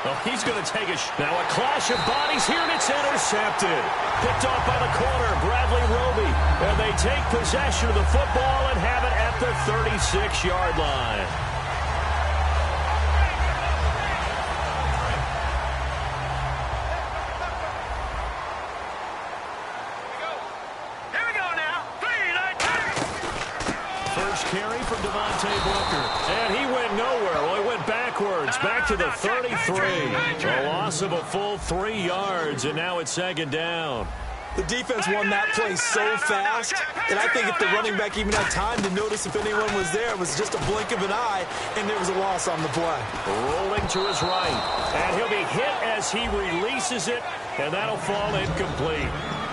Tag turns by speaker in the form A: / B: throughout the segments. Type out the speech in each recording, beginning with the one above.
A: Oh, he's going to take a now a clash of bodies here, and it's intercepted. Picked off by the corner, Bradley Roby. And they take possession of the football and have it at the 36-yard line. Carry from Devontae Booker. And he went nowhere. Well, he went backwards, back to the 33. A loss of a full 3 yards, and now it's second down.
B: The defense won that play so fast, and I think if the running back even had time to notice if anyone was there, it was just a blink of an eye, and there was a loss on the play.
A: Rolling to his right, and he'll be hit as he releases it, and that'll fall incomplete.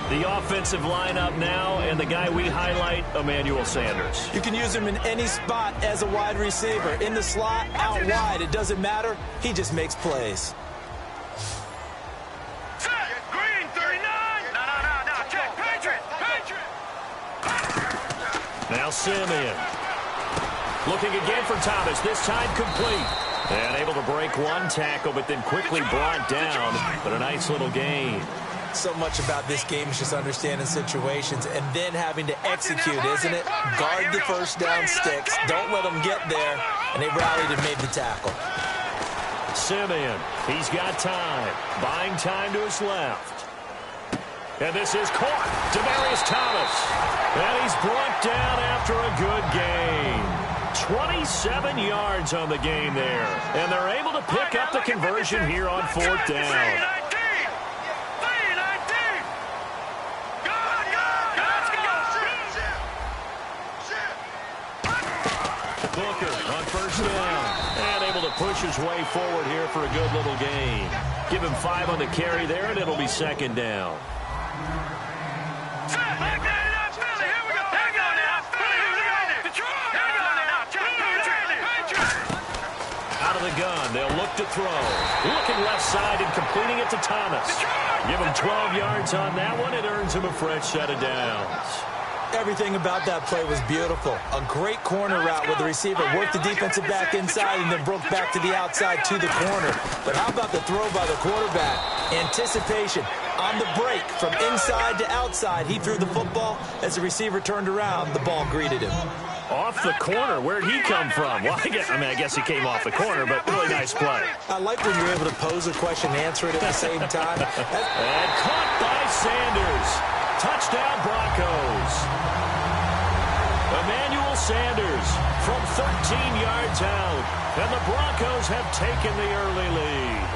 A: The offensive lineup now, and the guy we highlight, Emmanuel Sanders.
B: You can use him in any spot as a wide receiver. In the slot, out wide, it doesn't matter. He just makes plays.
C: Green, 39. No. Check. Patriot.
A: Now Simeon. Looking again for Thomas, this time complete. And able to break one tackle, but then quickly brought down. But a nice little gain.
B: So much about this game is just understanding situations and then having to execute, isn't it? Guard the first down sticks. Don't let them get there. And they rallied and made the tackle.
A: Simeon, he's got time. Buying time to his left. And this is caught. Demaryius Thomas. And he's brought down after a good gain. 27 yards on the game there. And they're able to pick up the conversion here on fourth down. Booker on first down. And able to push his way forward here for a good little gain. Give him 5 on the carry there, and it'll be second down. Out of the gun, they'll look to throw. Looking left side and completing it to Thomas. Give him 12 yards on that one. It earns him a fresh set of downs.
B: Everything about that play was beautiful. A great corner route where the receiver worked the defensive back inside and then broke back to the outside to the corner. But how about the throw by the quarterback? Anticipation on the break from inside to outside. He threw the football. As the receiver turned around, the ball greeted him.
A: Off the corner. Where'd he come from? Well, I guess he came off the corner, but really nice play.
B: I like when you're able to pose a question and answer it at the same time.
A: And caught by Sanders. Touchdown Broncos. Emmanuel Sanders from 13 yards out. And the Broncos have taken the early lead.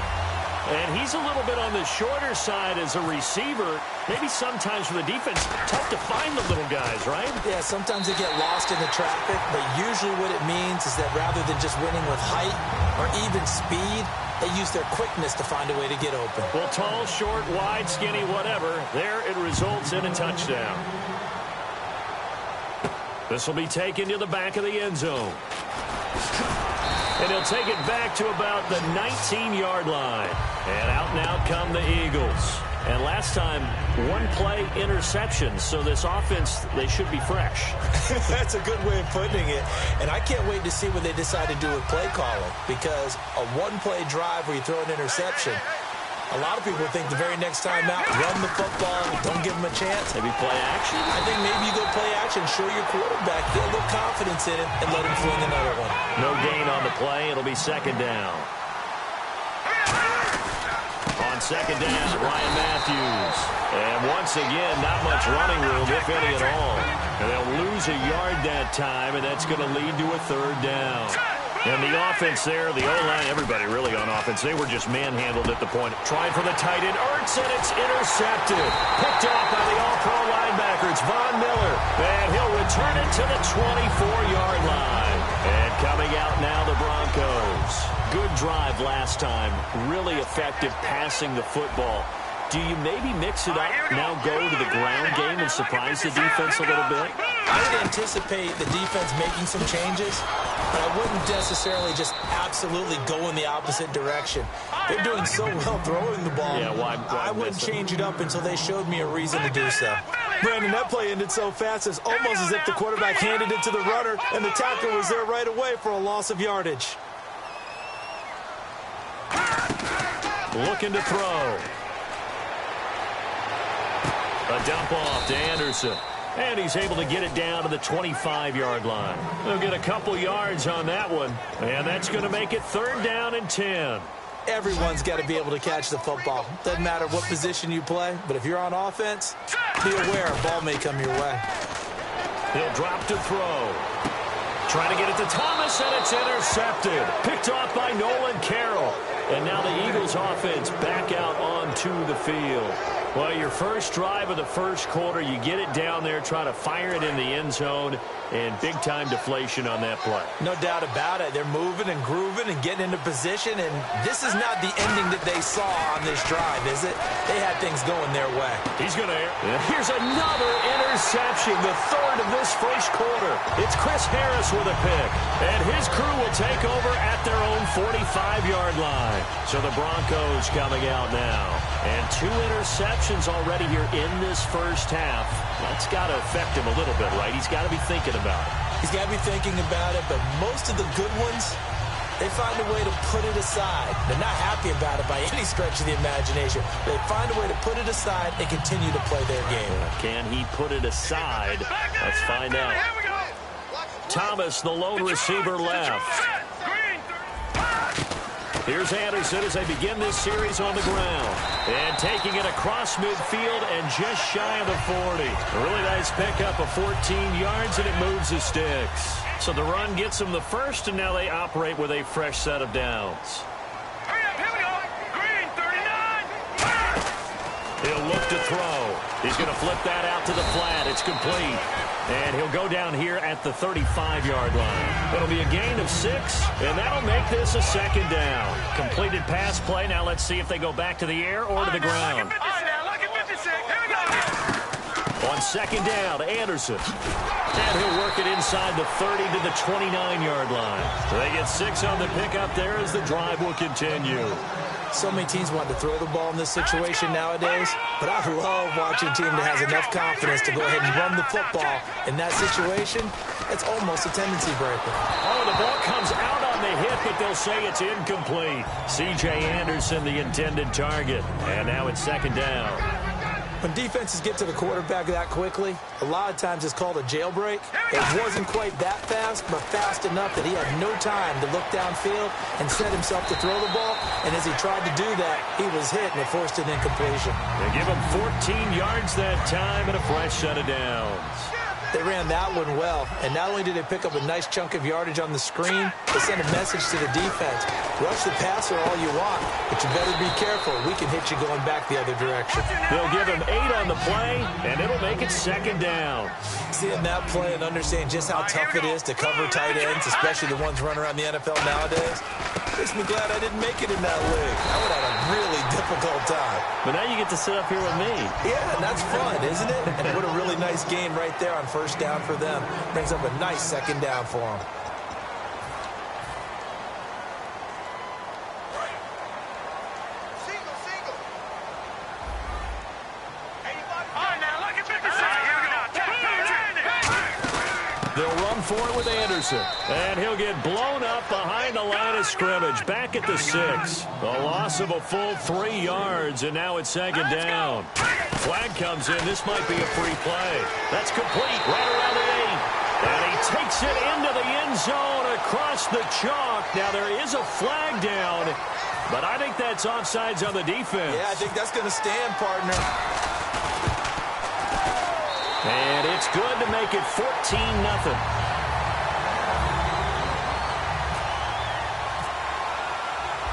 A: And he's a little bit on the shorter side as a receiver. Maybe sometimes for the defense, tough to find the little guys, right?
B: Yeah, sometimes they get lost in the traffic, but usually what it means is that rather than just winning with height or even speed, they use their quickness to find a way to get open.
A: Well, tall, short, wide, skinny, whatever, there it results in a touchdown. This will be taken to the back of the end zone. And he'll take it back to about the 19-yard line. And out come the Eagles. And last time, one play interception. So this offense, they should be fresh.
B: That's a good way of putting it. And I can't wait to see what they decide to do with play calling. Because a one-play drive where you throw an interception, a lot of people think the very next time out, run the football, don't give them a chance.
A: Maybe play action?
B: I think maybe you go play action, show your quarterback, get a little confidence in it, and let him fling another one.
A: No gain on the play. It'll be second down. On second down, Ryan Matthews. And once again, not much running room, if any at all. And they'll lose a yard that time, and that's going to lead to a third down. And the offense there, the O-line, everybody really on offense, they were just manhandled at the point. Trying for the tight end, Ertz, and it's intercepted. Picked off by the all-pro linebacker. It's Von Miller. And he'll return it to the 24-yard line. And coming out now, the Broncos. Good drive last time. Really effective passing the football. Do you maybe mix it up, now go to the ground game and surprise the defense a little bit?
B: I would anticipate the defense making some changes, but I wouldn't necessarily just absolutely go in the opposite direction. They're doing so well throwing the ball.
A: Yeah, why
B: I wouldn't change it up until they showed me a reason to do so. Brandon, that play ended so fast, it's almost as if the quarterback handed it to the runner, and the tackle was there right away for a loss of yardage.
A: looking to throw. A dump off to Anderson. And he's able to get it down to the 25-yard line. They'll get a couple yards on that one. And that's going to make it 3rd down and 10.
B: Everyone's got to be able to catch the football. Doesn't matter what position you play, but if you're on offense, be aware a ball may come your way.
A: He'll drop to throw. Trying to get it to Thomas, and it's intercepted. Picked off by Nolan Carroll. And now the Eagles offense back out onto the field. Well, your first drive of the first quarter, you get it down there, try to fire it in the end zone, and big-time deflation on that play.
B: No doubt about it. They're moving and grooving and getting into position, and this is not the ending that they saw on this drive, is it? They had things going their way.
A: He's going to air. Here's another interception, the 3rd of this first quarter. It's Chris Harris with a pick, and his crew will take over at their own 45-yard line. So the Broncos coming out now. And 2 interceptions already here in this first half. That's got to affect him a little bit, right? He's got to be thinking about it.
B: He's got to be thinking about it, but most of the good ones, they find a way to put it aside. They're not happy about it by any stretch of the imagination. They find a way to put it aside and continue to play their game.
A: Can he put it aside? Let's find out. Thomas, the lone receiver left. Here's Anderson as they begin this series on the ground. And taking it across midfield and just shy of the 40. A really nice pickup of 14 yards, and it moves the sticks. So the run gets them the first, and now they operate with a fresh set of downs.
C: Here we go. Green, 39.
A: He'll look to throw. He's going to flip that out to the flat. It's complete. And he'll go down here at the 35-yard line. It'll be a gain of 6, and that'll make this a 2nd down. Completed pass play. Now let's see if they go back to the air or to the ground. On 2nd down, Anderson. And he'll work it inside the 30 to the 29-yard line. So they get 6 on the pickup there as the drive will continue.
B: So many teams want to throw the ball in this situation nowadays, but I love watching a team that has enough confidence to go ahead and run the football. In that situation, it's almost a tendency breaker.
A: Oh, the ball comes out on the hit, but they'll say it's incomplete. C.J. Anderson, the intended target. And now it's 2nd down.
B: When defenses get to the quarterback that quickly, a lot of times it's called a jailbreak. It wasn't quite that fast, but fast enough that he had no time to look downfield and set himself to throw the ball. And as he tried to do that, he was hit, and it forced an incompletion.
A: They give him 14 yards that time and a fresh set of downs.
B: They ran that one well, and not only did they pick up a nice chunk of yardage on the screen, they sent a message to the defense. Rush the passer all you want, but you better be careful. We can hit you going back the other direction.
A: They'll give him 8 on the play, and it'll make it 2nd down.
B: Seeing that play and understanding just how tough it is to cover tight ends, especially the ones running around the NFL nowadays, makes me glad I didn't make it in that league. I would have had a really difficult time.
A: But now you get to sit up here with me.
B: Yeah, and that's fun, isn't it? And what a really nice game right there on 1st down for them. Brings up a nice 2nd down for them.
A: They'll run for it with Anderson. And he'll get blown up behind the line of scrimmage. Back at the 6. A loss of a full 3 yards, and now it's 2nd down. Flag comes in. This might be a free play. That's complete right around the 8. And he takes it into the end zone across the chalk. Now there is a flag down, but I think that's offsides on the defense.
B: Yeah, I think that's going to stand, partner.
A: And it's good to make it 14-0.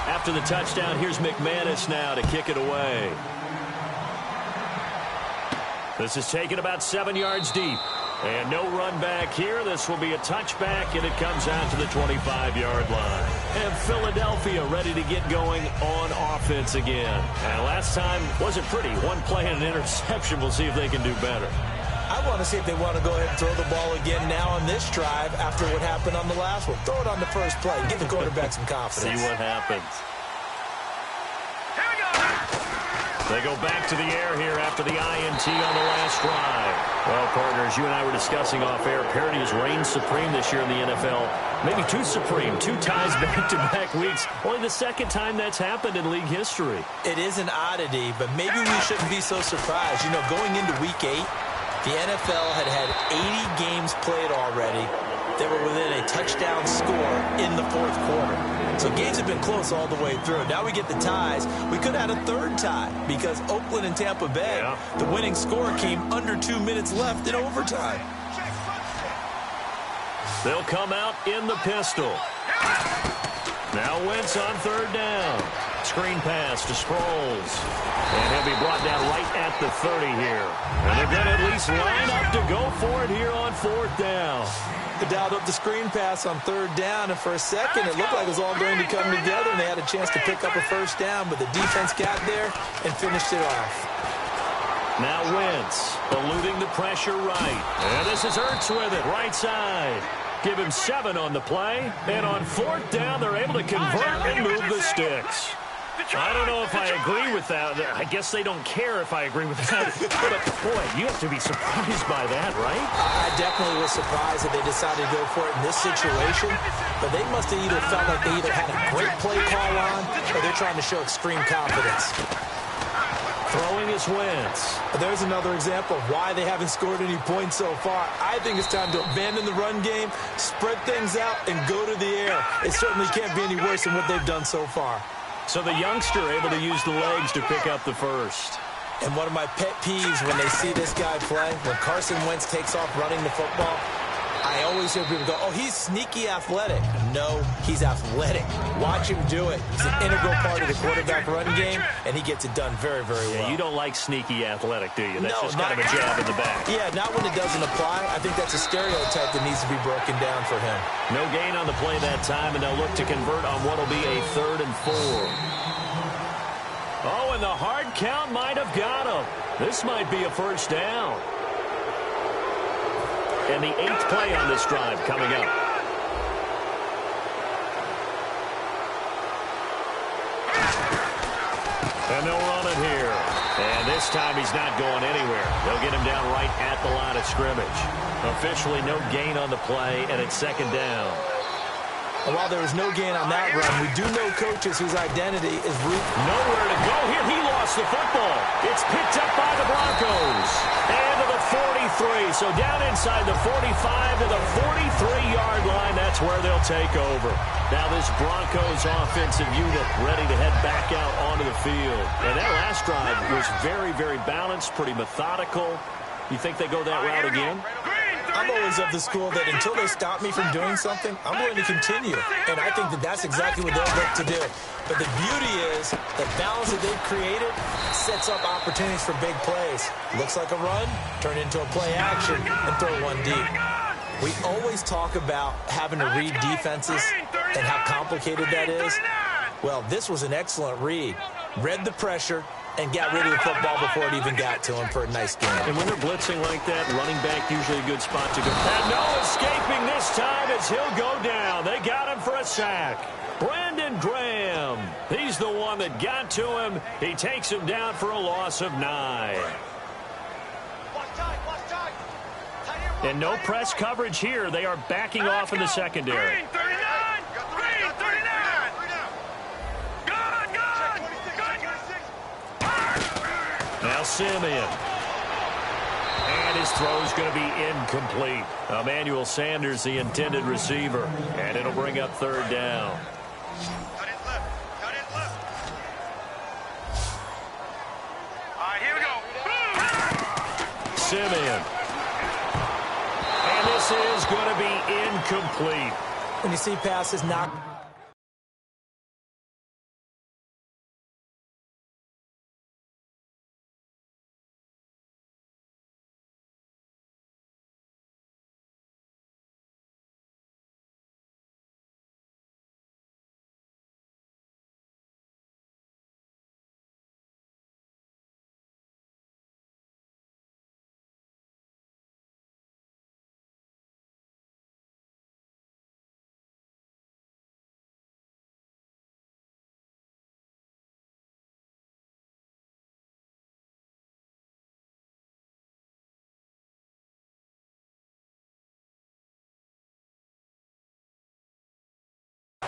A: After the touchdown, here's McManus now to kick it away. This is taken about 7 yards deep. And no run back here. This will be a touchback, and it comes out to the 25-yard line. And Philadelphia ready to get going on offense again. And last time wasn't pretty. One play and an interception. We'll see if they can do better.
B: I want to see if they want to go ahead and throw the ball again now on this drive after what happened on the last one. Throw it on the first play. Give the quarterback some confidence.
A: See what happens.
C: Here we go.
A: They go back to the air here after the INT on the last drive. Well, partners, you and I were discussing off-air. Parity has reigned supreme this year in the NFL. Maybe too supreme. 2 ties back-to-back weeks. Only the second time that's happened in league history.
B: It is an oddity, but maybe we shouldn't be so surprised. You know, going into Week 8, the NFL had 80 games played already that were within a touchdown score in the fourth quarter. So games have been close all the way through. Now we get the ties. We could have had a third tie because Oakland and Tampa Bay, the winning score came under 2 minutes left in overtime.
A: They'll come out in the pistol. Now Wentz on third down. Screen pass to Sproles. And he'll be brought down right at the 30 here. And they're going to at least line up to go for it here on fourth down.
B: They dialed up the screen pass on third down, and for a second it looked like it was all going to come together, and they had a chance to pick up a first down, but the defense got there and finished it off.
A: Now Wentz eluding the pressure right. And this is Ertz with it, right side. Give him 7 on the play, and on fourth down they're able to convert and move the sticks. I don't know if I agree with that. I guess they don't care if I agree with that. But, boy, you have to be surprised by that, right?
B: I definitely was surprised that they decided to go for it in this situation. But they must have either felt like they either had a great play call on or they're trying to show extreme confidence.
A: Throwing is Wentz.
B: There's another example of why they haven't scored any points so far. I think it's time to abandon the run game, spread things out, and go to the air. It certainly can't be any worse than what they've done so far.
A: So the youngster able to use the legs to pick up the first.
B: And one of my pet peeves when they see this guy play, when Carson Wentz takes off running the football, I always hear people go, oh, he's sneaky athletic. No, he's athletic. Watch him do it. It's an integral part of the quarterback run game, and he gets it done very, very well.
A: Yeah, you don't like sneaky athletic, do you? That's
B: no,
A: just kind of a jab in the back.
B: Yeah, not when it doesn't apply. I think that's a stereotype that needs to be broken down for him.
A: No gain on the play that time, and they'll look to convert on what will be a 3rd and 4. Oh, and the hard count might have got him. This might be a first down. And the 8th play on this drive coming up. And they'll run it here. And this time he's not going anywhere. They'll get him down right at the line of scrimmage. Officially no gain on the play, and it's 2nd down.
B: And while there was no gain on that run, we do know coaches whose identity is root.
A: Nowhere to go here. He lost the football. It's picked up by the Broncos. And to the 43. So down inside the 45 to the 43-yard line. That's where they'll take over. Now this Broncos offensive unit ready to head back out onto the field. And that last drive was very, very balanced, pretty methodical. You think they go that route again?
B: I'm always of the school that until they stop me from doing something, I'm going to continue. And I think that that's exactly what they'll look to do. But the beauty is the balance that they've created sets up opportunities for big plays. Looks like a run, turn into a play action, and throw one deep. We always talk about having to read defenses and how complicated that is. Well, this was an excellent read. Read the pressure and got rid of the football before it even got to him for a nice game.
A: And when they're blitzing like that, running back usually a good spot to go. And no escaping this time as he'll go down. They got him for a sack. Brandon Graham. He's the one that got to him. He takes him down for a loss of 9. And no press coverage here. They are backing off in the secondary.
C: Green 39! Green 39! Gone!
A: Now Simeon. And his throw's going to be incomplete. Emmanuel Sanders, the intended receiver. And it'll bring up 3rd down.
C: Cut it left. Cut it left. All right, here we go.
A: Simeon. And this is going to be incomplete.
B: When you see passes knocked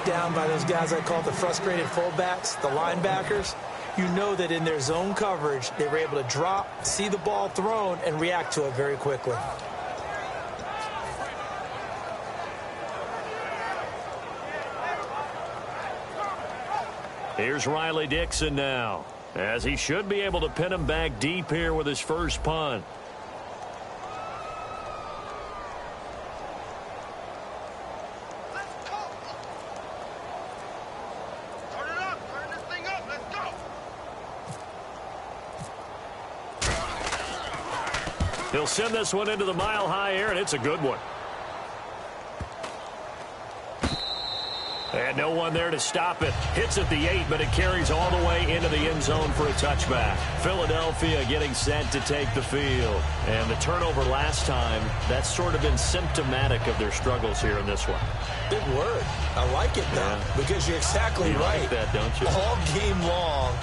B: down by those guys I call the frustrated fullbacks, the linebackers, you know that in their zone coverage, they were able to drop, see the ball thrown, and react to it very quickly.
A: Here's Riley Dixon now, as he should be able to pin him back deep here with his first punt.
C: Let's go. Turn it up. Turn this thing up. Let's go.
A: He'll send this one into the mile-high air, and it's a good one. And no one there to stop it. Hits at the 8, but it carries all the way into the end zone for a touchback. Philadelphia getting set to take the field. And the turnover last time, that's sort of been symptomatic of their struggles here in this one.
B: Good word. I like it, though, because you're exactly right.
A: Like that, don't you?
B: All game long,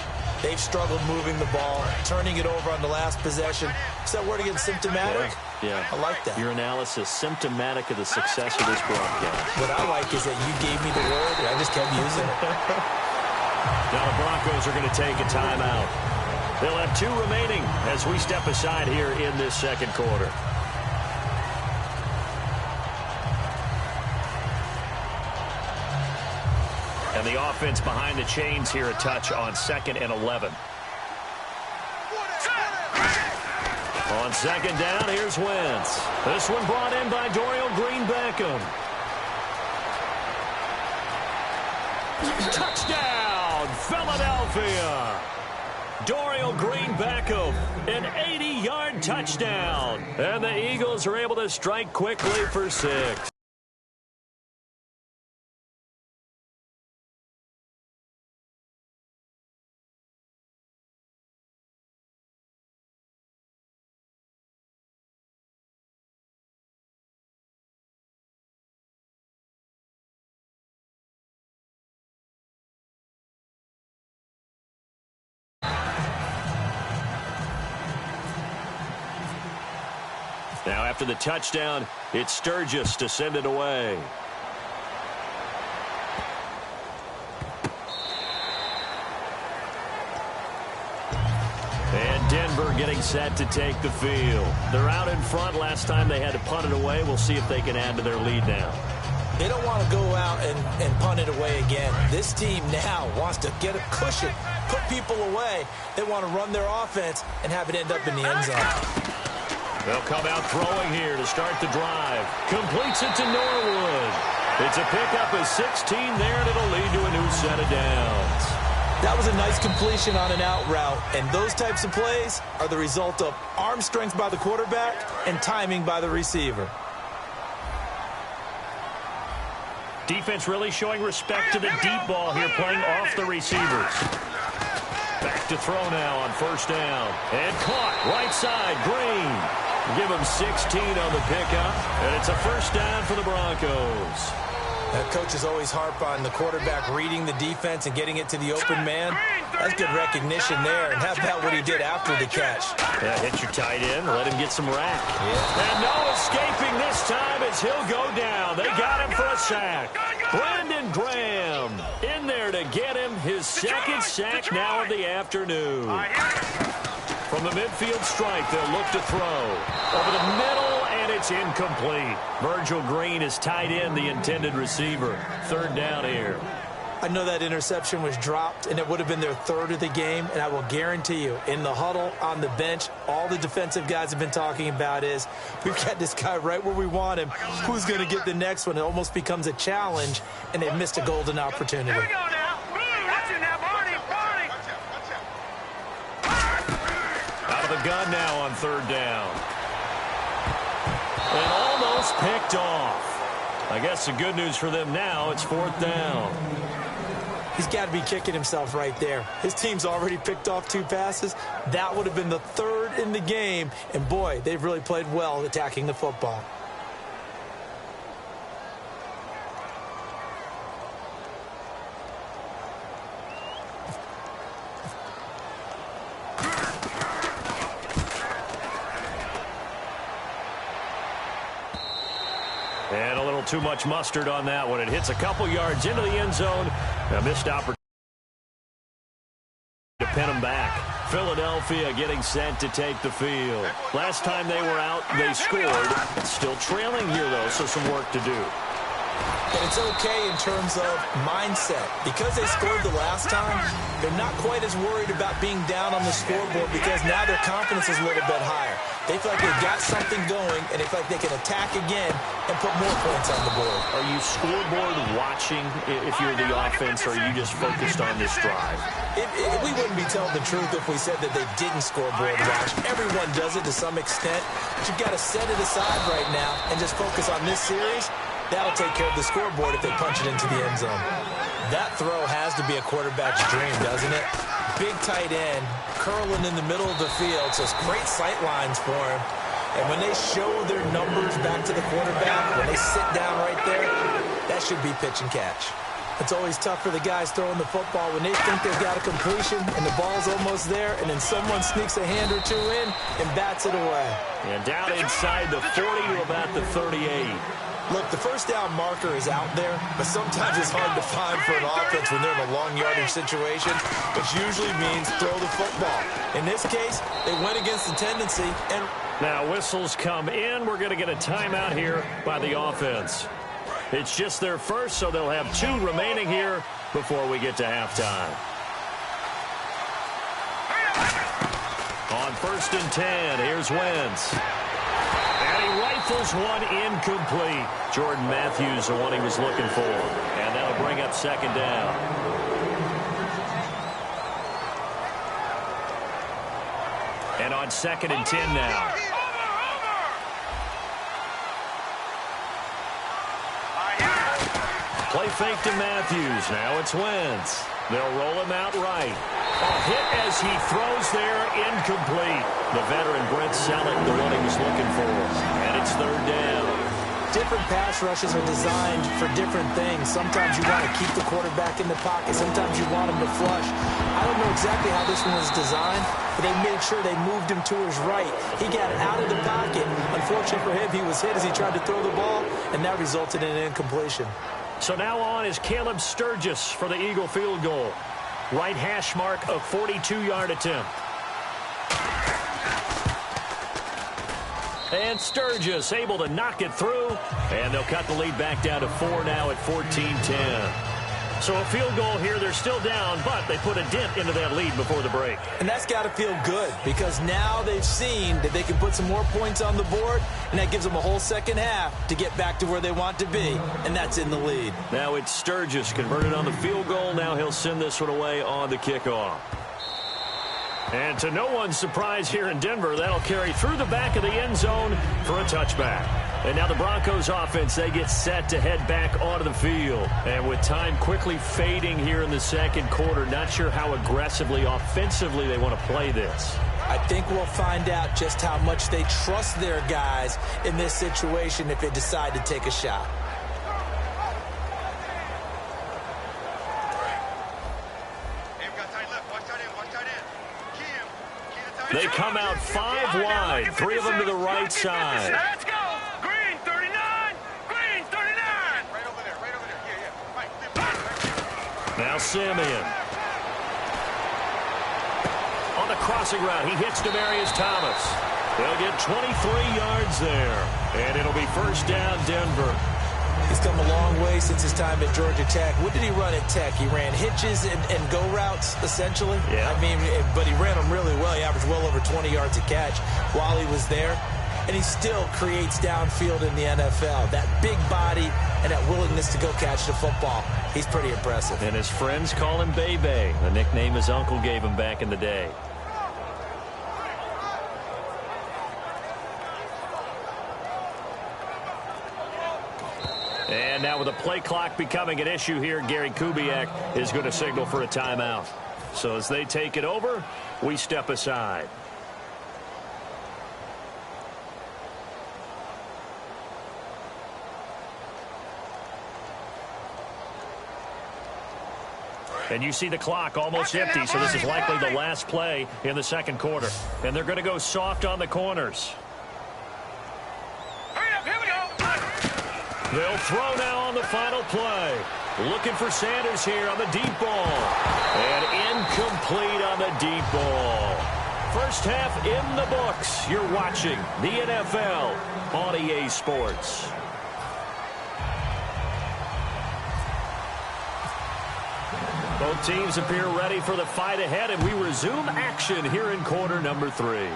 B: they've struggled moving the ball, turning it over on the last possession. Is that word again, symptomatic?
A: Yeah.
B: I like that.
A: Your analysis, symptomatic of the success of this broadcast.
B: What I like is that you gave me the word, and I just kept using it.
A: Now the Broncos are going to take a timeout. They'll have 2 remaining as we step aside here in this second quarter. And the offense behind the chains here a touch on 2nd and 11. On 2nd down, here's Wentz. This one brought in by Dorial Green-Beckham. Touchdown, Philadelphia! Dorial Green-Beckham, an 80-yard touchdown. And the Eagles are able to strike quickly for 6. Now after the touchdown, it's Sturgis to send it away. And Denver getting set to take the field. They're out in front. Last time they had to punt it away. We'll see if they can add to their lead now.
B: They don't want to go out and punt it away again. This team now wants to get a cushion, put people away. They want to run their offense and have it end up in the end zone.
A: They'll come out throwing here to start the drive. Completes it to Norwood. It's a pickup of 16 there, and it'll lead to a new set of downs.
B: That was a nice completion on an out route, and those types of plays are the result of arm strength by the quarterback and timing by the receiver.
A: Defense really showing respect to the deep ball here, playing off the receivers. Back to throw now on 1st down. And caught right side, Green. Give him 16 on the pickup, and it's a 1st down for the Broncos.
B: Coaches always harp on the quarterback reading the defense and getting it to the open man. That's good recognition there, and how about what he did after the catch?
A: Yeah, hit your tight end, let him get some rack. Yeah. And no escaping this time as he'll go down. They got him for a sack. Brandon Graham in there to get him his 2nd sack now of the afternoon. From the midfield stripe, they'll look to throw. Over the middle, and it's incomplete. Virgil Green is tied in, the intended receiver. 3rd down here.
B: I know that interception was dropped, and it would have been their 3rd of the game, and I will guarantee you, in the huddle, on the bench, all the defensive guys have been talking about is, we've got this guy right where we want him. Who's going to get the next one? It almost becomes a challenge, and they've missed a golden opportunity.
C: Here we go now. Watch it now, Barney.
A: Out of the gun now on 3rd down. And almost picked off. I guess the good news for them now, it's 4th down.
B: He's got to be kicking himself right there. His team's already picked off 2 passes. That would have been the 3rd in the game. And, boy, they've really played well attacking the football.
A: And a little too much mustard on that one. It hits a couple yards into the end zone. A missed opportunity to pin them back. Philadelphia getting set to take the field. Last time they were out, they scored. Still trailing here, though, so some work to do.
B: And it's okay in terms of mindset. Because they scored the last time, they're not quite as worried about being down on the scoreboard because now their confidence is a little bit higher. They feel like they've got something going, and they feel like they can attack again and put more points on the board.
A: Are you scoreboard watching if you're the offense, or are you just focused on this drive?
B: We wouldn't be telling the truth if we said that they didn't scoreboard watch. Everyone does it to some extent, but you've got to set it aside right now and just focus on this series. That'll take care of the scoreboard if they punch it into the end zone. That throw has to be a quarterback's dream, doesn't it? Big tight end, curling in the middle of the field, so it's great sight lines for him. And when they show their numbers back to the quarterback, when they sit down right there, that should be pitch and catch. It's always tough for the guys throwing the football when they think they've got a completion and the ball's almost there, and then someone sneaks a hand or two in and bats it away.
A: And down inside the 40 to about the 38.
B: Look, the first down marker is out there, but sometimes it's hard to find for an offense when they're in a long yardage situation, which usually means throw the football. In this case, they went against the tendency. And
A: now whistles come in. We're going to get a timeout here by the offense. It's just their first, so they'll have 2 remaining here before we get to halftime. On 1st and 10, here's Wentz. And he rifles one incomplete. Jordan Matthews, the one he was looking for. And that'll bring up 2nd down. And on 2nd and 10 now. Play fake to Matthews. Now it's Wentz. They'll roll him out right. A hit as he throws there, incomplete. The veteran Brent Selleck, the one he was looking for. And it's 3rd down.
B: Different pass rushes are designed for different things. Sometimes you want to keep the quarterback in the pocket. Sometimes you want him to flush. I don't know exactly how this one was designed, but they made sure they moved him to his right. He got out of the pocket. Unfortunately for him, he was hit as he tried to throw the ball, and that resulted in an incompletion.
A: So now on is Caleb Sturgis for the Eagle field goal. Right hash mark, a 42-yard attempt. And Sturgis able to knock it through. And they'll cut the lead back down to 4 now at 14-10. So a field goal here. They're still down, but they put a dent into that lead before the break.
B: And that's got to feel good because now they've seen that they can put some more points on the board, and that gives them a whole second half to get back to where they want to be, and that's in the lead.
A: Now it's Sturgis converted on the field goal. Now he'll send this one away on the kickoff. And to no one's surprise here in Denver, that'll carry through the back of the end zone for a touchback. And now the Broncos offense, they get set to head back onto the field. And with time quickly fading here in the 2nd quarter, not sure how aggressively, offensively they want to play this.
B: I think we'll find out just how much they trust their guys in this situation if they decide to take a shot.
A: They come out 5 wide, 3 of them to the right side.
C: Let's go. Green 39. Green 39. Right over there. Yeah.
A: Now Simeon. On the crossing route, he hits Demaryius Thomas. They'll get 23 yards there. And it'll be 1st down, Denver.
B: He's come a long way since his time at Georgia Tech. What did he run at Tech? He ran hitches and go routes, essentially.
A: Yeah.
B: I mean, but he ran them really well. He averaged well over 20 yards a catch while he was there. And he still creates downfield in the NFL. That big body and that willingness to go catch the football. He's pretty impressive.
A: And his friends call him Bebe, a nickname his uncle gave him back in the day. And now with the play clock becoming an issue here, Gary Kubiak is going to signal for a timeout. So as they take it over, we step aside. And you see the clock almost empty, so this is likely the last play in the 2nd quarter. And they're going to go soft on the corners. They'll throw now on the final play. Looking for Sanders here on the deep ball. And incomplete on the deep ball. First half in the books. You're watching the NFL on EA Sports. Both teams appear ready for the fight ahead, and we resume action here in quarter number 3.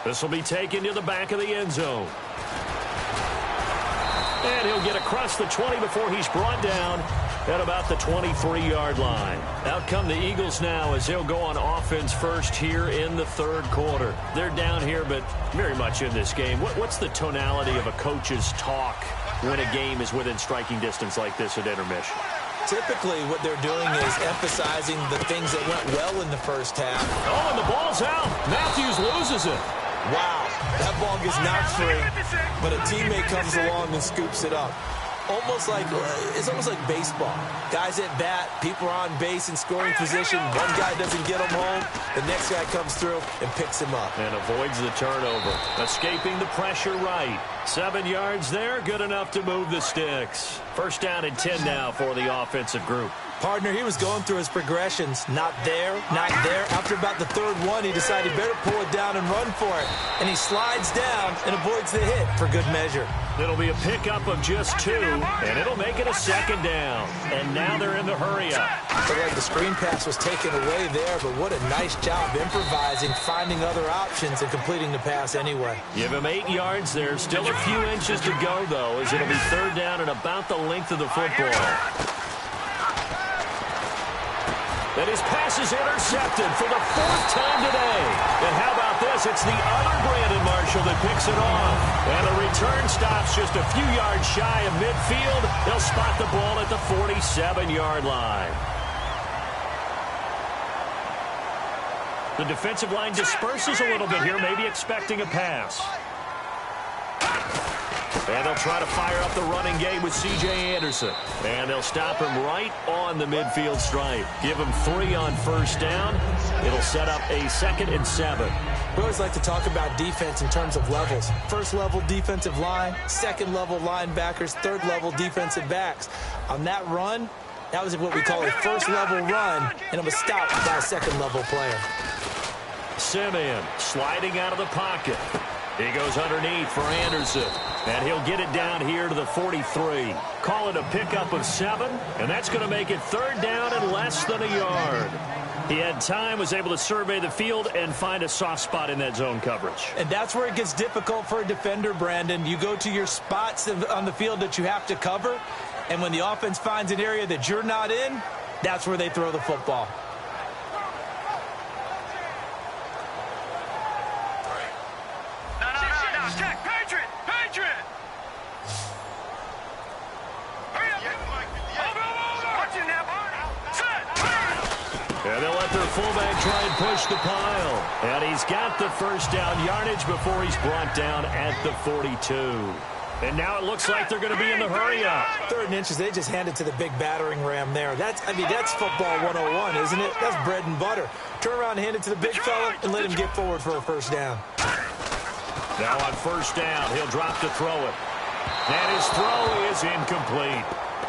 A: This will be taken to the back of the end zone. And he'll get across the 20 before he's brought down at about the 23-yard line. Out come the Eagles now as they'll go on offense first here in the third quarter. They're down here, but very much in this game. What's the tonality of a coach's talk when a game is within striking distance like this at intermission?
B: Typically, what they're doing is emphasizing the things that went well in the first half.
A: Oh, and the ball's out. Matthews loses it.
B: Wow, that ball gets knocked free, but a teammate comes along and scoops it up. It's almost like baseball. Guys at bat, people are on base in scoring position. One guy doesn't get him home. The next guy comes through and picks him up.
A: And avoids the turnover. Escaping the pressure right. 7 yards there, good enough to move the sticks. First down and 10 now for the offensive group.
B: Partner, he was going through his progressions. Not there, not there. After about the third one, he decided he better pull it down and run for it. And he slides down and avoids the hit for good measure.
A: It'll be a pickup of just 2, and it'll make it a second down. And now they're in the hurry-up.
B: Looked like the screen pass was taken away there, but what a nice job improvising, finding other options, and completing the pass anyway.
A: Give him 8 yards there. Still a few inches to go, though, as it'll be third down and about the length of the football. And his pass is intercepted for the 4th time today. And how about this? It's the other Brandon Marshall that picks it off. And the return stops just a few yards shy of midfield. They'll spot the ball at the 47-yard line. The defensive line disperses a little bit here, maybe expecting a pass. And they'll try to fire up the running game with C.J. Anderson. And they'll stop him right on the midfield stripe. Give him 3 on first down. It'll set up a 2nd and 7.
B: We always like to talk about defense in terms of levels. First level defensive line, second level linebackers, third level defensive backs. On that run, that was what we call a first level run, and it was stopped by a second level player.
A: Simeon sliding out of the pocket. He goes underneath for Anderson. And he'll get it down here to the 43. Call it a pickup of 7, and that's going to make it third down and less than a yard. He had time, was able to survey the field and find a soft spot in that zone coverage.
B: And that's where it gets difficult for a defender, Brandon. You go to your spots on the field that you have to cover, and when the offense finds an area that you're not in, that's where they throw the football.
A: And they'll let their fullback try and push the pile. And he's got the first down yardage before he's brought down at the 42. And now it looks like they're going to be in the hurry-up.
B: 3rd and inches, they just hand it to the big battering ram there. That's football 101, isn't it? That's bread and butter. Turn around and hand it to the big fella and let him get forward for a first down.
A: Now on first down, he'll drop to throw it. And his throw is incomplete.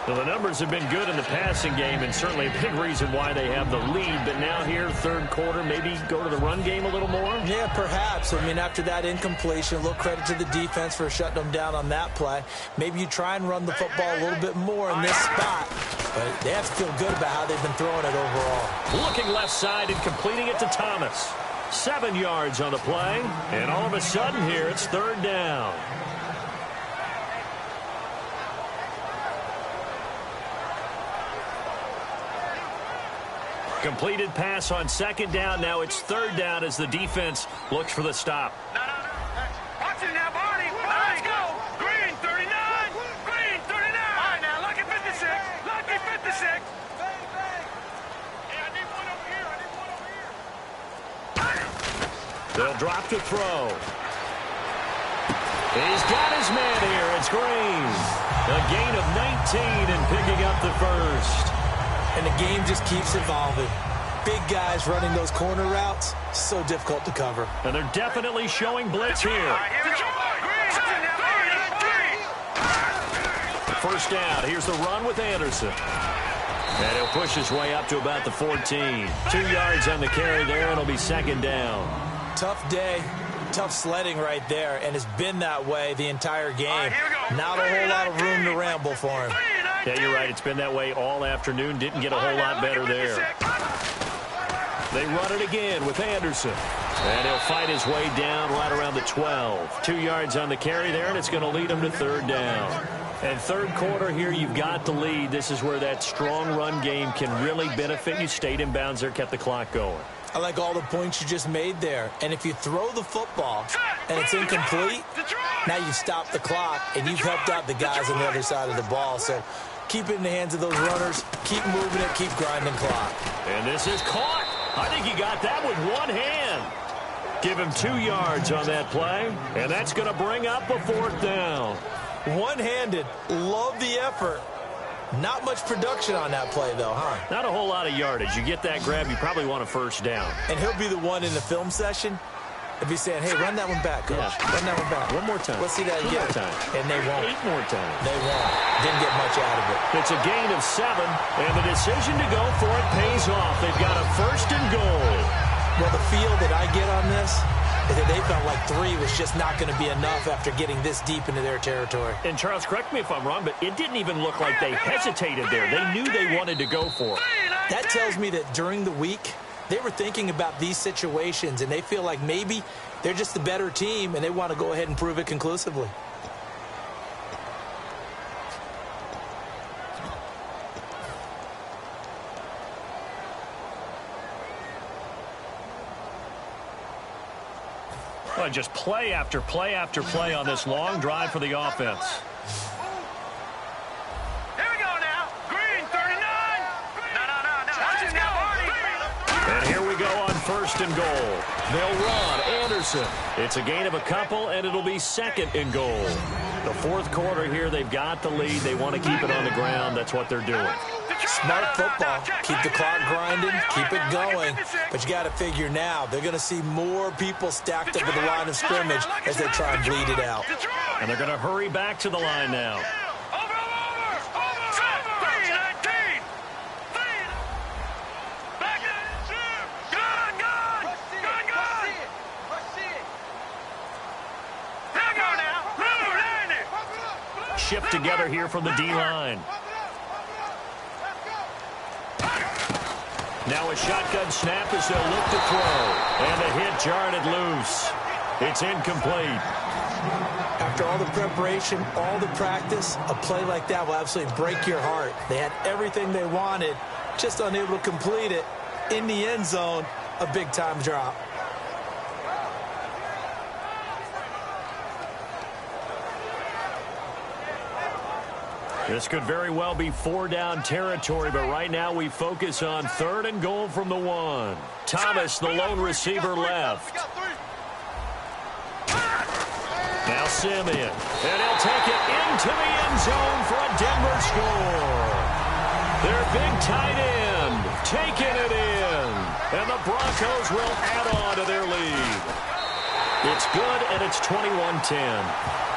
A: Well, the numbers have been good in the passing game, and certainly a big reason why they have the lead. But now here, third quarter, maybe go to the run game a little more?
B: Yeah, perhaps. I mean, after that incompletion, a little credit to the defense for shutting them down on that play. Maybe you try and run the football a little bit more in this spot. But they have to feel good about how they've been throwing it overall.
A: Looking left side and completing it to Thomas. 7 yards on the play, and all of a sudden here, it's third down. Completed pass on second down. Now it's third down as the defense looks for the stop.
C: Watch it now, Barney. Let's go. Green, 39. Green, 39. All right, now, lucky 56. Lucky 56. Hey, I need one over here.
A: They'll drop to throw. He's got his man here. It's Green. A gain of 19 and picking up the first.
B: And the game just keeps evolving. Big guys running those corner routes, so difficult to cover.
A: And they're definitely showing blitz here.
C: All right, here we go. Green,
A: first down. Here's the run with Anderson. And he'll push his way up to about the 14. 2 yards on the carry there, and it'll be second down.
B: Tough day, tough sledding right there, and it's been that way the entire game. Not a whole lot of room to ramble for him.
A: Yeah, you're right. It's been that way all afternoon. Didn't get a whole lot better there. They run it again with Anderson. And he'll fight his way down right around the 12. 2 yards on the carry there, and it's going to lead him to third down. And third quarter here, you've got the lead. This is where that strong run game can really benefit you. Stayed in bounds there, kept the clock going.
B: I like all the points you just made there. And if you throw the football and it's incomplete, now you've stopped the clock and you've helped out the guys on the other side of the ball. So keep it in the hands of those runners. Keep moving it. Keep grinding clock.
A: And this is caught. I think he got that with one hand. Give him 2 yards on that play. And that's going to bring up a fourth down.
B: One-handed. Love the effort. Not much production on that play, though, huh?
A: Not a whole lot of yardage. You get that grab, you probably want a first down.
B: And he'll be the one in the film session if he's saying, hey, run that one back, coach.
A: Yeah.
B: Run that one back.
A: One more time.
B: Let's see that again.
A: 2 more times.
B: And they won't.
A: 8 more times.
B: They won't. Didn't get much out of it.
A: It's a gain of 7, and the decision to go for it pays off. They've got a first and goal.
B: Well, the feel that I get on this is that they felt like 3 was just not going to be enough after getting this deep into their territory.
A: And, Charles, correct me if I'm wrong, but it didn't even look like they hesitated there. They knew they wanted to go for it.
B: That tells me that during the week, they were thinking about these situations, and they feel like maybe they're just the better team, and they want to go ahead and prove it conclusively.
A: Well, just play after play after play on this long drive for the offense.
C: Here we go now. Green, 39. No. Watch it now, Barney.
A: And here we go on first and goal. They'll run. Anderson. It's a gain of a couple, and it'll be second and goal. The fourth quarter here, they've got the lead. They want to keep it on the ground. That's what they're doing.
B: Smart football. Keep the clock grinding. Keep it going. But you got to figure now, they're going to see more people stacked up at the line of scrimmage as they try and bleed it out.
A: And they're going to hurry back to the line now. Shift together here from the D-line. Now a shotgun snap as they'll look to throw. And the hit jarred loose. It's incomplete.
B: After all the preparation, all the practice, a play like that will absolutely break your heart. They had everything they wanted, just unable to complete it. In the end zone, a big-time drop.
A: This could very well be 4-down territory, but right now we focus on third and goal from the 1. Thomas, the lone receiver, left. Now Simeon, and he'll take it into the end zone for a Denver score. Their big tight end taking it in, and the Broncos will add on to their lead. It's good, and it's 21-10.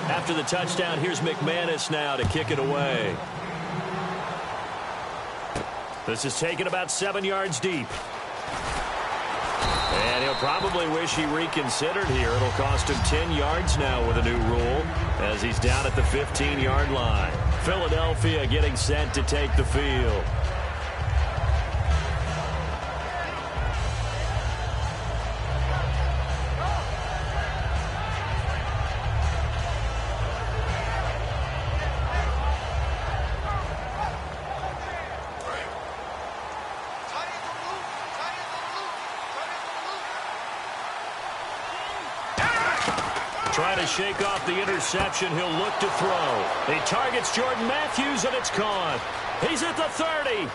A: After the touchdown, here's McManus now to kick it away. This is taken about 7 yards deep. And he'll probably wish he reconsidered here. It'll cost him 10 yards now with a new rule as he's down at the 15-yard line. Philadelphia getting set to take the field. Trying to shake off the interception. He'll look to throw. He targets Jordan Matthews, and it's caught. He's at the 30.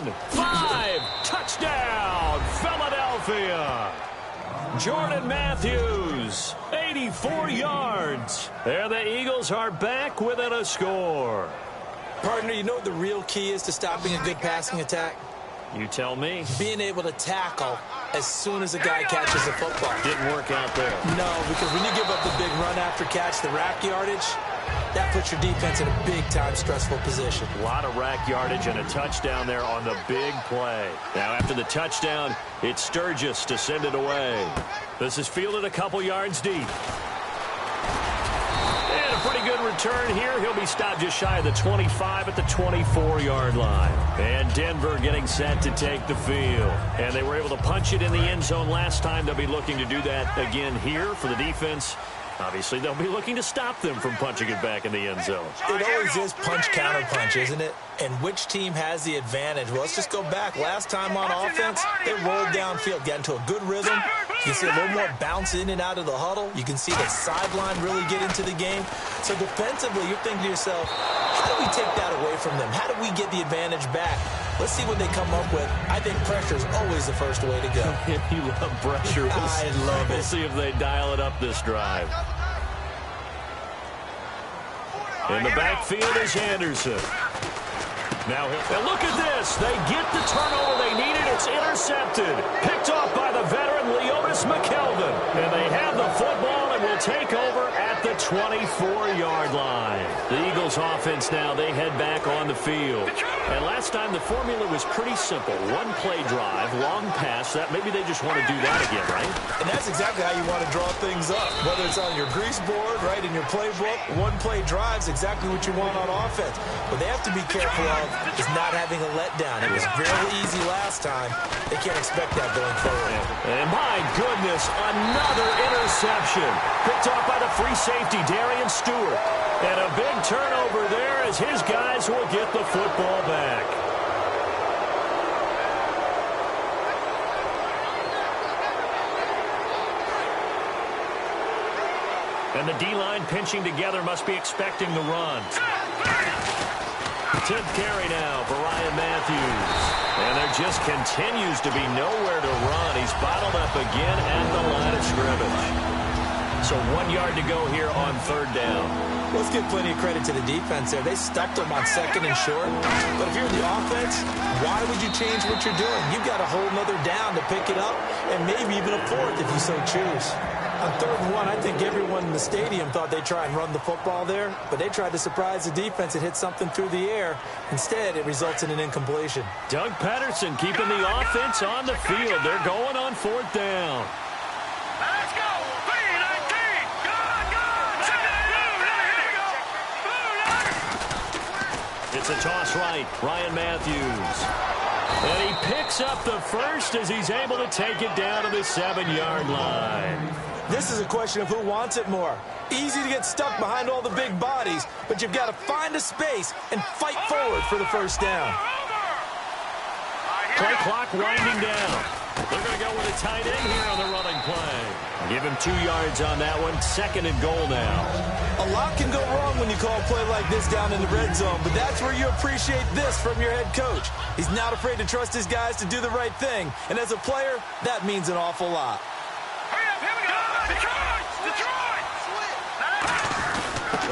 A: 10, 5, touchdown, Philadelphia. Jordan Matthews, 84 yards. And the Eagles are back within a score.
B: Partner, you know what the real key is to stopping a good passing attack?
A: You tell me.
B: Being able to tackle as soon as a guy catches the football.
A: Didn't work out there.
B: No, because when you give up the big run after catch, the rack yardage, that puts your defense in a big-time stressful position.
A: A lot of rack yardage and a touchdown there on the big play. Now, after the touchdown, it's Sturgis to send it away. This is fielded a couple yards deep. And a pretty good return here. He'll be stopped just shy of the 25 at the 24-yard line. And Denver getting set to take the field. And they were able to punch it in the end zone last time. They'll be looking to do that again here for the defense. Obviously, they'll be looking to stop them from punching it back in the end zone.
B: It always is punch-counter-punch, isn't it? And which team has the advantage? Well, let's just go back. Last time on offense, they rolled downfield, got into a good rhythm. You can see a little more bounce in and out of the huddle. You can see the sideline really get into the game. So defensively, you're thinking to yourself, how do we take that away from them? How do we get the advantage back? Let's see what they come up with. I think pressure is always the first way to go.
A: You love pressure.
B: I love it.
A: We'll see if they dial it up this drive. In the backfield is Anderson. Now look at this. They get the turnover they needed. It's intercepted. Picked off by the veteran Leonis McKelvin. And they have the football and will take over at the 24-yard line. The Eagles offense now, they head back on the field. And last time the formula was pretty simple. One play drive, long pass. That maybe they just want to do that again, right?
B: And that's exactly how you want to draw things up. Whether it's on your grease board, right, in your playbook, one play drive's exactly what you want on offense. But they have to be careful of is not having a letdown. It was very easy last time. They can't expect that going forward.
A: And my goodness, another interception. Picked off by the free safety, Darian Stewart. And a big turnover there as his guys will get the football back. And the D-line pinching together must be expecting the run. 10th carry now for Ryan Matthews. And there just continues to be nowhere to run. He's bottled up again at the line of scrimmage. So 1 yard to go here on third down.
B: Let's give plenty of credit to the defense there. They stuffed them on second and short. But if you're in the offense, why would you change what you're doing? You've got a whole nother down to pick it up, and maybe even a fourth if you so choose. On 3rd and 1, I think everyone in the stadium thought they'd try and run the football there, but they tried to surprise the defense and hit something through the air. Instead, it results in an incompletion.
A: Doug Patterson keeping the offense on the field. They're going on 4th down.
C: Let's go. 3-19. Go.
A: It's a toss right. Ryan Matthews. And he picks up the first as he's able to take it down to the 7-yard line.
B: This is a question of who wants it more. Easy to get stuck behind all the big bodies, but you've got to find a space and fight forward for the first down.
A: Play clock winding down. They're going to go with a tight end here on the running play. Give him 2 yards on that one. 2nd and goal now.
B: A lot can go wrong when you call a play like this down in the red zone, but that's where you appreciate this from your head coach. He's not afraid to trust his guys to do the right thing, and as a player, that means an awful lot.
C: Hurry up, here we go. Detroit!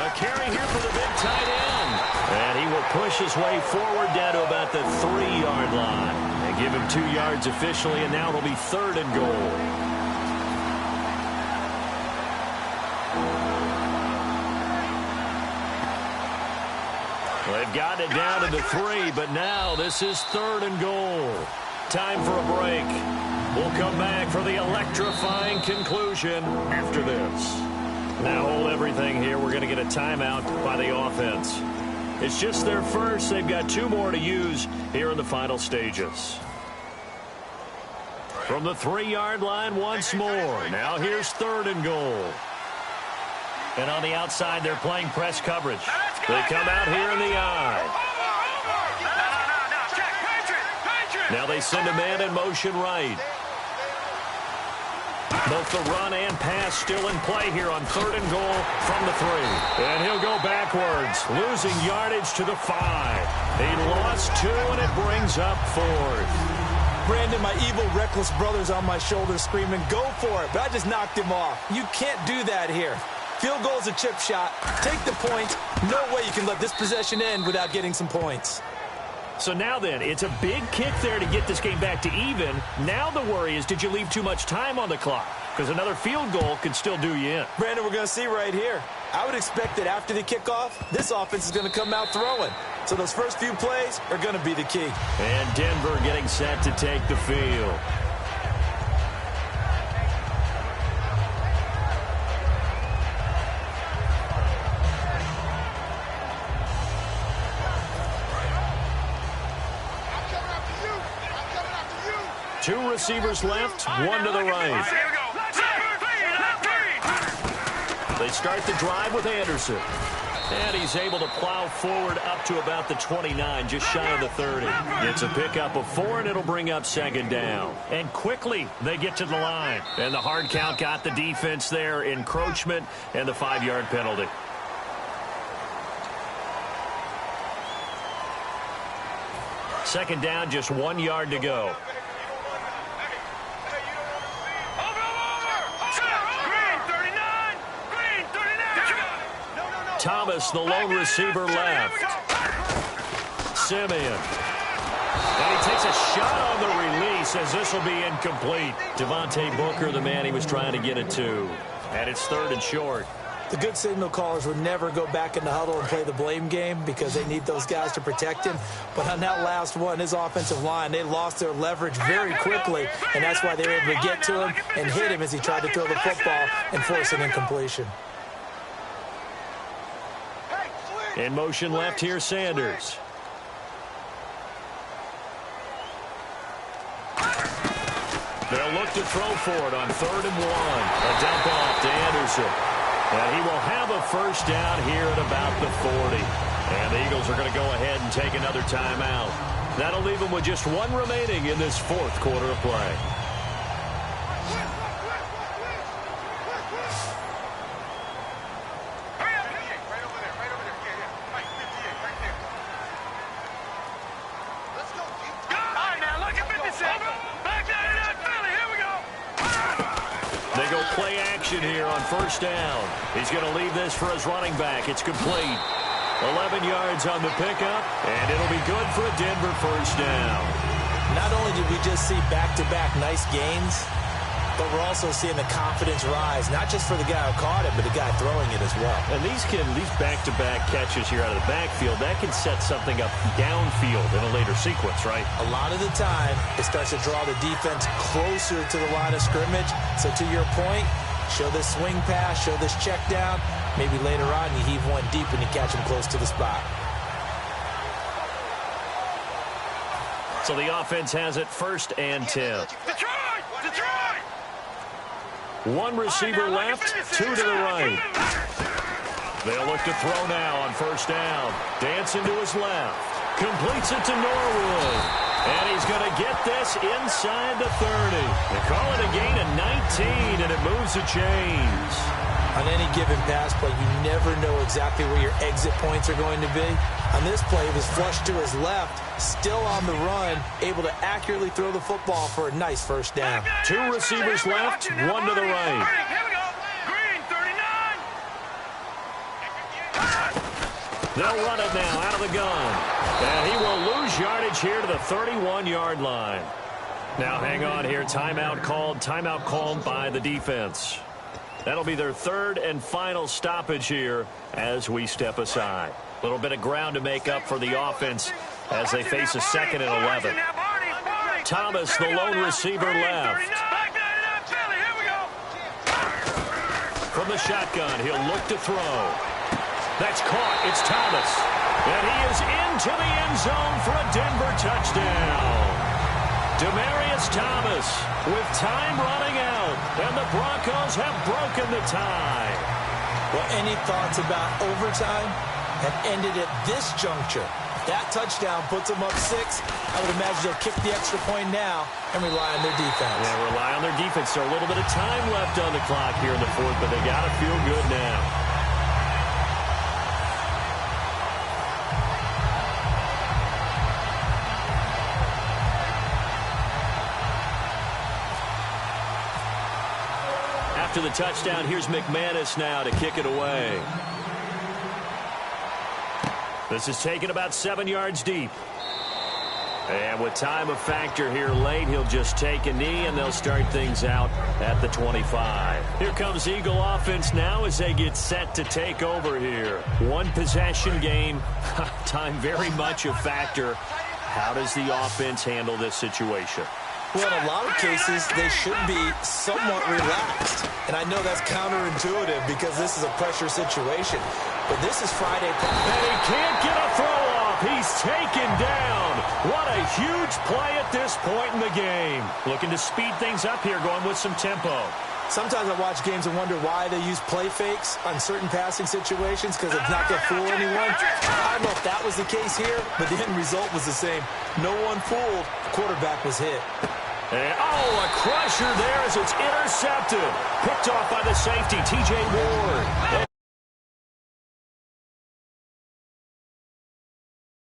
A: A carry here for the big tight end. And he will push his way forward down to about the 3-yard line. They give him 2 yards officially, and now it'll be 3rd and goal. They've got it down to the 3, but now this is 3rd and goal. Time for a break. We'll come back for the electrifying conclusion after this. Now hold everything here. We're going to get a timeout by the offense. It's just their first. They've got 2 more to use here in the final stages. From the 3-yard line once more. Now here's 3rd and goal. And on the outside, they're playing press coverage. They come out here in the eye. Now they send a man in motion right. Both the run and pass still in play here on 3rd and goal from the 3. And he'll go backwards, losing yardage to the 5. He lost 2, and it brings up 4th.
B: Brandon, my evil, reckless brother's on my shoulder screaming, go for it, but I just knocked him off. You can't do that here. Field goal's a chip shot. Take the point. No way you can let this possession end without getting some points.
A: So now then, it's a big kick there to get this game back to even. Now the worry is, did you leave too much time on the clock? Because another field goal could still do you in.
B: Brandon, we're going to see right here. I would expect that after the kickoff, this offense is going to come out throwing. So those first few plays are going to be the key.
A: And Denver getting set to take the field. Two receivers left, one to the right. They start the drive with Anderson. And he's able to plow forward up to about the 29, just shy of the 30. It's a pickup of 4, and it'll bring up 2nd down. And quickly, they get to the line. And the hard count got the defense there, encroachment, and the 5-yard penalty. Second down, just 1 yard to go. Thomas, the lone receiver, left. Simeon. And he takes a shot on the release as this will be incomplete. Devontae Booker, the man he was trying to get it to. And it's 3rd and short.
B: The good signal callers would never go back in the huddle and play the blame game because they need those guys to protect him. But on that last one, his offensive line, they lost their leverage very quickly, and that's why they were able to get to him and hit him as he tried to throw the football and force an incompletion.
A: In motion left here, Sanders. They'll look to throw for it on 3rd and 1. A dump off to Anderson. And he will have a first down here at about the 40. And the Eagles are going to go ahead and take another timeout. That'll leave them with just 1 remaining in this 4th quarter of play. Here on 1st down. He's going to leave this for his running back. It's complete. 11 yards on the pickup, and it'll be good for a Denver first down.
B: Not only did we just see back-to-back nice gains, but we're also seeing the confidence rise, not just for the guy who caught it, but the guy throwing it as well.
A: And these back-to-back catches here out of the backfield, that can set something up downfield in a later sequence, right?
B: A lot of the time, it starts to draw the defense closer to the line of scrimmage. So to your point, show this swing pass, show this check down. Maybe later on you heave one deep and you catch him close to the spot.
A: So the offense has it 1st and 10.
C: Detroit!
A: 1 receiver left, 2 to the right. They'll look to throw now on 1st down. Dancing to his left. Completes it to Norwood. And he's going to get this inside the 30. They call it a gain of 19, and it moves the chains.
B: On any given pass play, you never know exactly where your exit points are going to be. On this play, it was flushed to his left, still on the run, able to accurately throw the football for a nice first down.
A: 2 receivers left, 1 to the right.
C: Here we go. Green, 39.
A: They'll run it now out of the gun. And he will lose yardage here to the 31-yard line. Now hang on here. Timeout called by the defense. That'll be their 3rd and final stoppage here as we step aside. A little bit of ground to make up for the offense as they face a 2nd and 11. Thomas, the lone receiver, left. From the shotgun, he'll look to throw. That's caught. It's Thomas. And he is into the end zone for a Denver touchdown. Demaryius Thomas with time running out, and the Broncos have broken the tie.
B: Well, any thoughts about overtime have ended at this juncture That touchdown puts them up 6. I would imagine they'll kick the extra point now and rely on their defense.
A: Yeah, rely on their defense. So a little bit of time left on the clock here in the fourth, but they got to feel good now. After the touchdown, here's McManus now to kick it away. This is taken about 7 yards deep. And with time a factor here late, he'll just take a knee, and they'll start things out at the 25. Here comes Eagle offense now as they get set to take over here. One possession game. Time very much a factor. How does the offense handle this situation?
B: Well, in a lot of cases, they should be somewhat relaxed. And I know that's counterintuitive because this is a pressure situation. But this is Friday practice.
A: And he can't get a throw off. He's taken down. What a huge play at this point in the game. Looking to speed things up here, going with some tempo.
B: Sometimes I watch games and wonder why they use play fakes on certain passing situations because it's not going to fool anyone. I don't know if that was the case here, but the end result was the same. No one fooled. The quarterback was hit.
A: And, a crusher there as it's intercepted. Picked off by the safety, T.J. Ward.